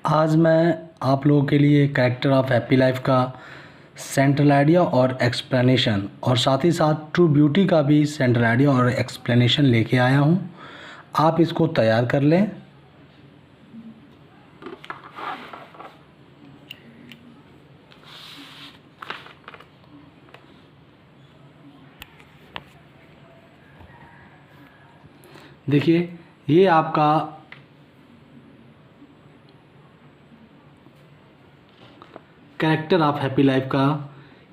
आज मैं आप लोगों के लिए कैरेक्टर ऑफ हैप्पी लाइफ का सेंट्रल आइडिया और एक्सप्लेनेशन और साथ ही साथ ट्रू ब्यूटी का भी सेंट्रल आइडिया और एक्सप्लेनेशन लेके आया हूँ। आप इसको तैयार कर लें। देखिए, ये आपका कैरेक्टर ऑफ हैप्पी लाइफ का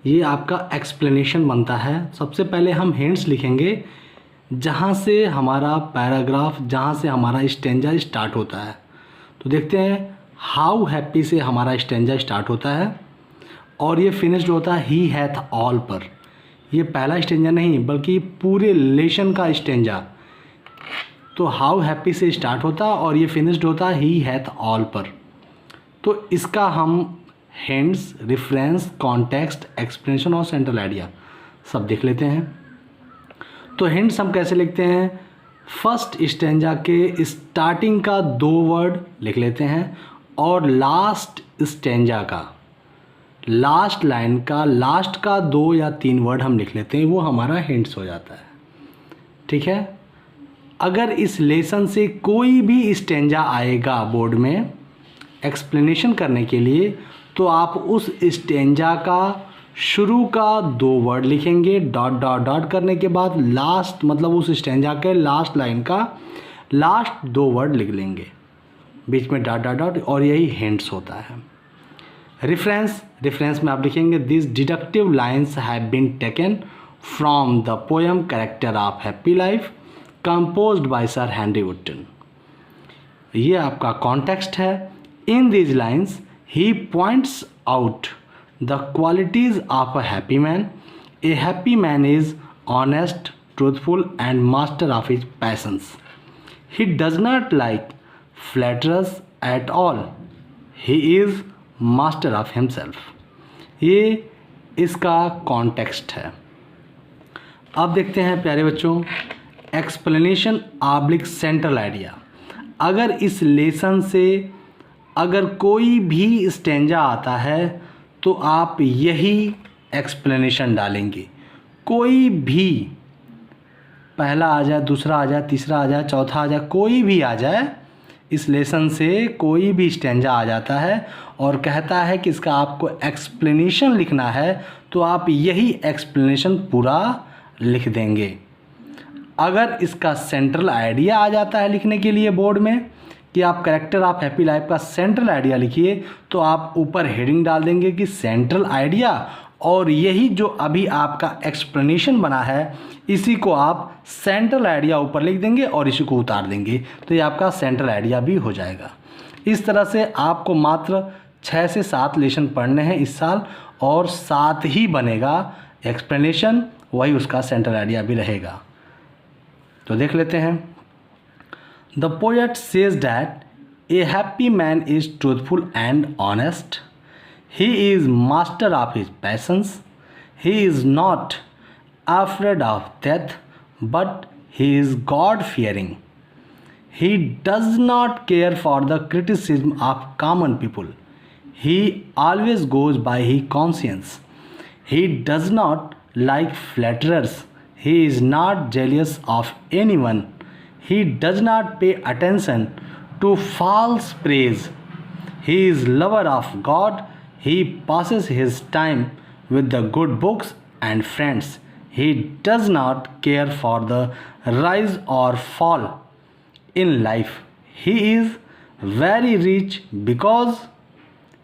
ये आपका एक्सप्लेनेशन बनता है। सबसे पहले हम हिंट्स लिखेंगे जहाँ से हमारा पैराग्राफ, जहाँ से हमारा स्टेंजा स्टार्ट होता है। तो देखते हैं, हाउ हैप्पी से हमारा स्टेंजा स्टार्ट होता है और ये फिनिश्ड होता है ही हैथ ऑल पर। ये पहला स्टेंजा नहीं बल्कि पूरे लेशन का स्टेंजा। तो हाउ हैप्पी से स्टार्ट होता है और ये फिनिश्ड होता है ही हैथ ऑल पर। तो इसका हम हिंट्स, रेफरेंस, कॉन्टेक्स्ट, एक्सप्लेनेशन और सेंट्रल आइडिया सब देख लेते हैं। तो हिंट्स हम कैसे लिखते हैं? फर्स्ट स्टेंजा के स्टार्टिंग का 2 वर्ड लिख लेते हैं और लास्ट स्टेंजा का, लास्ट लाइन का, लास्ट का 2 या 3 वर्ड हम लिख लेते हैं। वो हमारा हिंट्स हो जाता है। ठीक है। अगर इस लेसन से कोई भी स्टेंजा आएगा बोर्ड में एक्सप्लेनेशन करने के लिए, तो आप उस स्टेंजा का शुरू का 2 वर्ड लिखेंगे, डॉट डॉट डॉट करने के बाद लास्ट, मतलब उस स्टेंजा के लास्ट लाइन का लास्ट 2 वर्ड लिख लेंगे, बीच में डॉट डॉट डॉट, और यही हिंट्स होता है। रेफरेंस में आप लिखेंगे this deductive lines have been taken from the poem character of happy life composed by sir Henry Wotton. ये आपका कॉन्टेक्स्ट है। In these lines he points out the qualities of a happy man. A happy man is honest, truthful, and master of his passions. He does not like flatterers at all. He is master of himself. ये इसका context है। अब देखते हैं प्यारे बच्चों, explanation oblique central idea. अगर इस लेसन से अगर कोई भी स्टेंजा आता है तो आप यही एक्सप्लेनेशन डालेंगे। कोई भी, पहला आ जाए, दूसरा आ जाए, तीसरा आ जाए, चौथा आ जाए, कोई भी आ जाए, इस लेसन से कोई भी स्टेंजा आ जाता है और कहता है कि इसका आपको एक्सप्लेनेशन लिखना है, तो आप यही एक्सप्लेनेशन पूरा लिख देंगे। अगर इसका सेंट्रल आइडिया आ जाता है लिखने के लिए बोर्ड में कि आप कैरेक्टर ऑफ हैप्पी लाइफ का सेंट्रल आइडिया लिखिए, तो आप ऊपर हेडिंग डाल देंगे कि सेंट्रल आइडिया, और यही जो अभी आपका एक्सप्लेनेशन बना है इसी को आप सेंट्रल आइडिया ऊपर लिख देंगे और इसी को उतार देंगे, तो ये आपका सेंट्रल आइडिया भी हो जाएगा। इस तरह से आपको मात्र 6 से 7 लेसन पढ़ने हैं इस साल, और 7 ही बनेगा एक्सप्लेनेशन, वही उसका सेंट्रल आइडिया भी रहेगा। तो देख लेते हैं। The poet says that a happy man is truthful and honest. He is master of his passions. He is not afraid of death, but he is God-fearing. He does not care for the criticism of common people. He always goes by his conscience. He does not like flatterers. He is not jealous of anyone. He does not pay attention to false praise. He is lover of God. He passes his time with the good books and friends. He does not care for the rise or fall in life. He is very rich because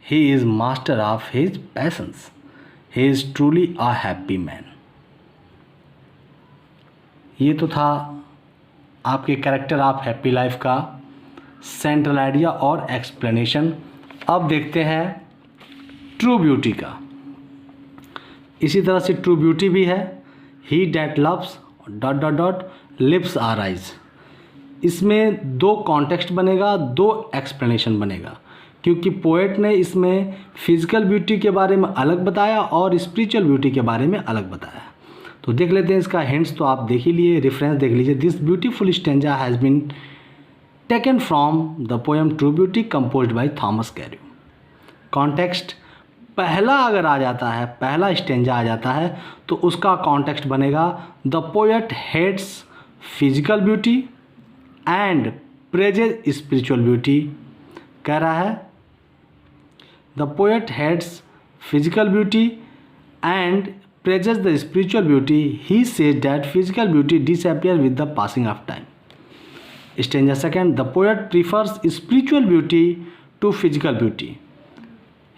he is master of his passions. He is truly a happy man. ये तो था आपके character of happy life का central idea और explanation. अब देखते हैं true beauty का। इसी तरह से ट्रू ब्यूटी भी है। He that loves dot dot dot lips are eyes. इसमें 2 कॉन्टेक्स्ट बनेगा, 2 एक्सप्लेनेशन बनेगा, क्योंकि पोएट ने इसमें फिजिकल ब्यूटी के बारे में अलग बताया और स्पिरिचुअल ब्यूटी के बारे में अलग बताया। तो देख लेते हैं इसका हिंट्स। तो आप देख ही लिए, रेफरेंस देख लीजिए। This beautiful stanza has been taken from the poem True Beauty composed by Thomas Carlyle. Context पहला अगर आ जाता है, पहला स्टेंजा आ जाता है तो उसका कॉन्टेक्स्ट बनेगा the poet hates physical beauty and praises spiritual beauty. कह रहा है the poet hates physical beauty and praises the spiritual beauty. He says that physical beauty disappears with the passing of time. Stanza second. The poet prefers spiritual beauty to physical beauty.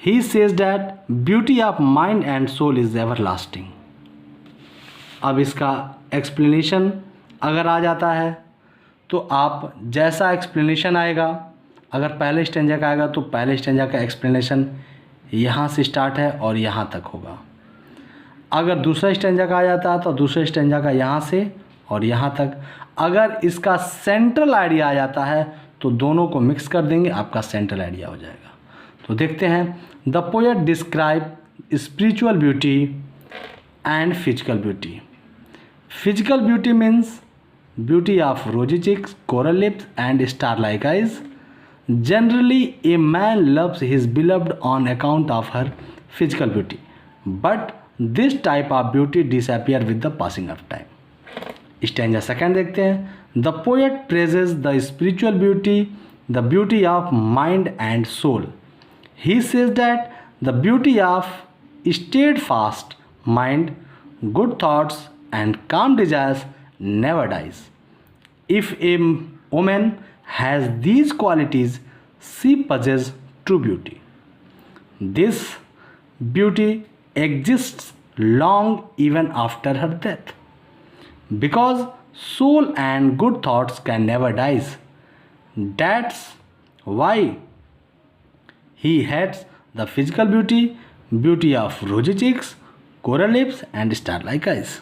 He says that beauty of mind and soul is everlasting. अब इसका explanation अगर आ जाता है तो आप जैसा explanation आएगा, अगर पहले स्टेंजा का आएगा तो पहले स्टेंजा का एक्सप्लेनेशन यहाँ से स्टार्ट है और यहाँ तक होगा. अगर दूसरा स्टेंजा का आ जाता है तो दूसरे स्टेंजा का यहाँ से और यहाँ तक. अगर इसका सेंट्रल आइडिया आ जाता है तो दोनों को मिक्स कर देंगे, आपका सेंट्रल आइडिया हो जाएगा. तो देखते हैं. The poet describe spiritual beauty and physical beauty. Physical beauty means beauty of rosy cheeks, coral lips and star like eyes. Generally a man loves his beloved on account of her physical beauty, but this type of beauty disappear with the passing of time. Stanza second देखते हैं. The poet praises the spiritual beauty, the beauty of mind and soul. He says that the beauty of state fast mind, good thoughts and calm desires never dies. If a woman has these qualities she possesses true beauty. This beauty exists long even after her death, because soul and good thoughts can never die. That's why he hates the physical beauty, beauty of rosy cheeks, coral lips and star-like eyes.